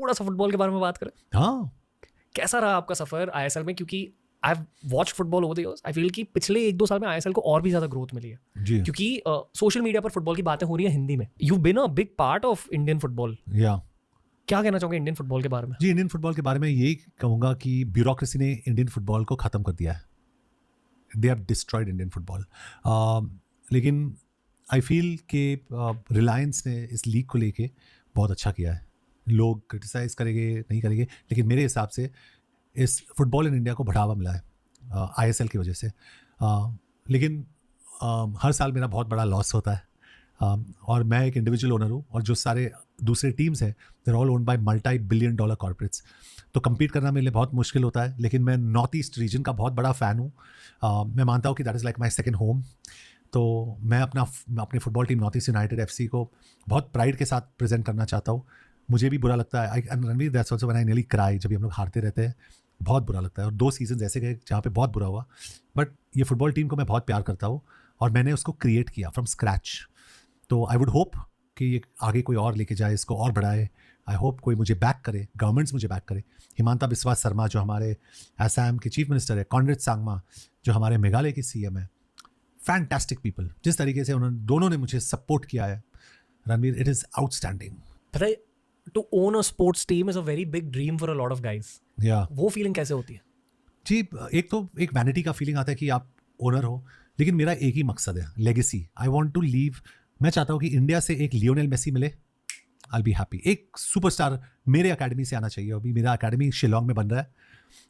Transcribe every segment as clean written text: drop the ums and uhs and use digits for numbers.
थोड़ा सा फुटबॉल के बारे में बात करें। हाँ, कैसा रहा आपका सफर आईएसएल में? क्योंकि I have watched football over the years, I feel कि पिछले 1-2 साल में आईएसएल को और भी ज्यादा ग्रोथ मिली है, जी, क्योंकि सोशल मीडिया पर फुटबॉल की बातें हो रही है हिंदी में। You been a big part of Indian football. या क्या कहना चाहोगे इंडियन फुटबॉल के बारे में? जी, इंडियन फुटबॉल के बारे में यही कहूँगा कि ब्यूरोक्रेसी ने इंडियन फुटबॉल को ख़त्म कर दिया है। They have destroyed Indian football. लेकिन आई फील कि रिलायंस ने इस लीग को लेके बहुत अच्छा किया है। लोग क्रिटिसाइज़ करेंगे, नहीं करेंगे, लेकिन मेरे हिसाब से इस फुटबॉल इन इंडिया को बढ़ावा मिला है आईएसएल की वजह से। लेकिन हर साल मेरा बहुत बड़ा लॉस होता है। और मैं एक इंडिविजुअल ओनर हूँ, और जो सारे दूसरे टीम्स हैं they're all owned by multi billion dollar corporates. तो कम्पीट करना मेरे लिए बहुत मुश्किल होता है। लेकिन मैं नॉर्थ ईस्ट रीजन का बहुत बड़ा फ़ैन हूँ। मैं मानता हूँ कि that is like my second home. तो मैं अपनी football team north east United FC को बहुत प्राइड के साथ प्रेजेंट करना चाहता हूँ। मुझे भी बुरा लगता है, Ranveer, that's also when I nearly cry, जब भी हम लोग हारते रहते हैं, बहुत बुरा लगता है। और 2 सीजन ऐसे गए जहाँ पे बहुत बुरा हुआ। बट ये फुटबॉल टीम को मैं बहुत प्यार करता हूँ, और मैंने उसको क्रिएट किया फ्रॉम स्क्रैच। तो आई वुड होप कि ये आगे कोई और लेके जाए, इसको और बढ़ाए। आई होप कोई मुझे बैक करे, गवर्नमेंट्स मुझे बैक करे। हिमांता बिस्वा शर्मा जो हमारे असम के चीफ मिनिस्टर है, कॉनरेड सांगमा जो हमारे मेघालय के सीएम है, फैंटास्टिक पीपल। जिस तरीके से उन्होंने दोनों ने मुझे सपोर्ट किया है, रणवीर, इट इज़ आउटस्टैंडिंग। पता है, to own a sports team is a very big dream for a lot of guys. या वो फीलिंग कैसे होती है? जी, एक वैनिटी का फीलिंग आता है कि आप ओनर हो, लेकिन मेरा एक ही मकसद है, legacy. I want to leave. मैं चाहता हूँ कि इंडिया से एक लियोनेल मेसी मिले, आई बी हैप्पी। एक सुपरस्टार मेरे अकेडमी से आना चाहिए। अभी मेरा अकेडमी शिलोंग में बन रहा है।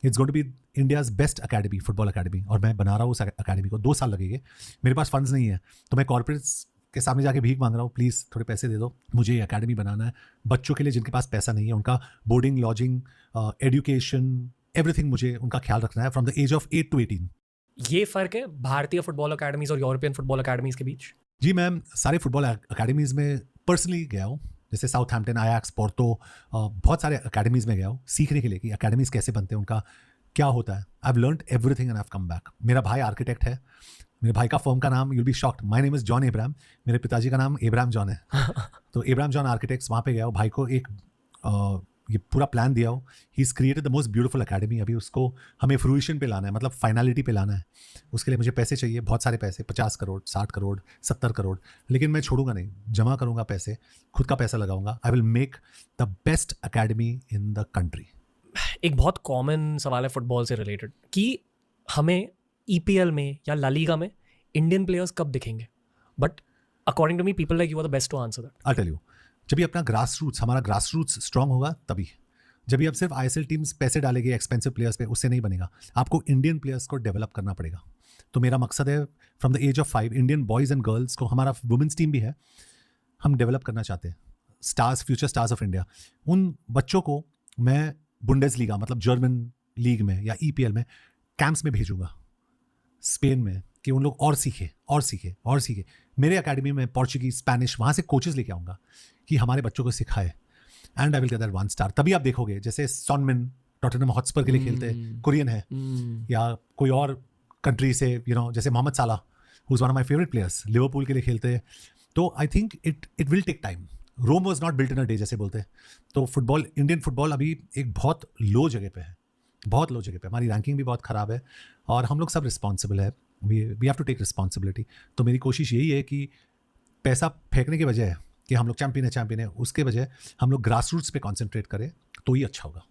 It's going to be India's best academy, football academy, और मैं बना रहा हूँ उस अकेडमी को। 2 साल लगेंगे। मेरे पास फंड्स नहीं है, तो मैं कॉर्पोरेट्स के सामने जाके भीख मांग रहा हूँ, प्लीज़ थोड़े पैसे दे दो, मुझे ये अकेडमी बनाना है। बच्चों के लिए जिनके पास पैसा नहीं है, उनका बोर्डिंग, लॉजिंग, एजुकेशन, एवरीथिंग मुझे उनका ख्याल रखना है from the age of 8 to 18। ये फर्क है भारतीय फुटबॉल अकेडमीज और यूरोपियन फुटबॉल अकेडमीज के बीच? जी, मैं सारे फुटबॉल अकेडमीज़ में पर्सनली गया हूँ, जैसे साउथहैम्पटन, आयाक्स, पोर्तो, बहुत सारे अकेडमीज़ में गया हूँ सीखने के लिए कि अकेडमीज़ कैसे बनते हैं, उनका क्या होता है। I have learned everything and I have come back. मेरा भाई आर्किटेक्ट है। मेरे भाई का फर्म का नाम, you'll be shocked, my name is John Abraham. मेरे पिताजी का नाम एब्राहम जॉन है। तो एब्राहम जॉन आर्किटेक्ट्स, वहाँ पे गया हूँ। भाई को एक ये पूरा प्लान दिया हो। He is created the most beautiful academy. अभी उसको हमें फ्रूइशन पे लाना है, मतलब फाइनलिटी पे लाना है। उसके लिए मुझे पैसे चाहिए, बहुत सारे पैसे, 50 करोड़, 60 करोड़, 70 करोड़। लेकिन मैं छोड़ूंगा नहीं, जमा करूंगा पैसे, खुद का पैसा लगाऊंगा। I will make the best academy in the country. एक बहुत कॉमन सवाल है फुटबॉल से रिलेटेड कि हमें ईपीएल में या ला लीगा में इंडियन प्लेयर्स कब दिखेंगे? But according to me, people like you are the best to answer that. I tell you, जब भी अपना हमारा ग्रास रूट्स स्ट्रांग होगा, तभी। जब भी आप सिर्फ आईएसएल टीम्स पैसे डालेंगे एक्सपेंसिव प्लेयर्स पे, उससे नहीं बनेगा। आपको इंडियन प्लेयर्स को डेवलप करना पड़ेगा। तो मेरा मकसद है from the age of 5 Indian boys and girls को, हमारा वुमेंस टीम भी है, हम डेवलप करना चाहते हैं। Stars, future stars of India, उन बच्चों को मैं बुंडेसलीगा, मतलब जर्मन लीग में या ईपीएल में कैंप्स में भेजूंगा स्पेन में, कि उन लोग और सीखे और सीखे और सीखे। मेरे अकेडमी में पोर्चुगीज, स्पेनिश, वहाँ से कोचेस लेके आऊँगा कि हमारे बच्चों को सिखाए। And I will get that 1 star. तभी आप देखोगे जैसे सॉन मिन टॉटनहम हॉटस्पर के लिए खेलते हैं, कोरियन है, या कोई और कंट्री से, जैसे Mohamed Salah, who is one of my favourite players, Liverpool के लिए खेलते हैं। तो I think it will take time. Rome was not built in a day, जैसे बोलते हैं। तो फुटबॉल, इंडियन फुटबॉल अभी एक बहुत लो जगह पे है, बहुत लो जगह पे। हमारी रैंकिंग भी बहुत ख़राब है, और हम लोग सब रिस्पॉन्सिबल है। We have to take responsibility. तो मेरी कोशिश यही है कि पैसा फेंकने के बजाय कि हम लोग चैंपियन है, उसके बजाय हम लोग ग्रास रूट्स पे कॉन्सेंट्रेट करें, तो ही अच्छा होगा।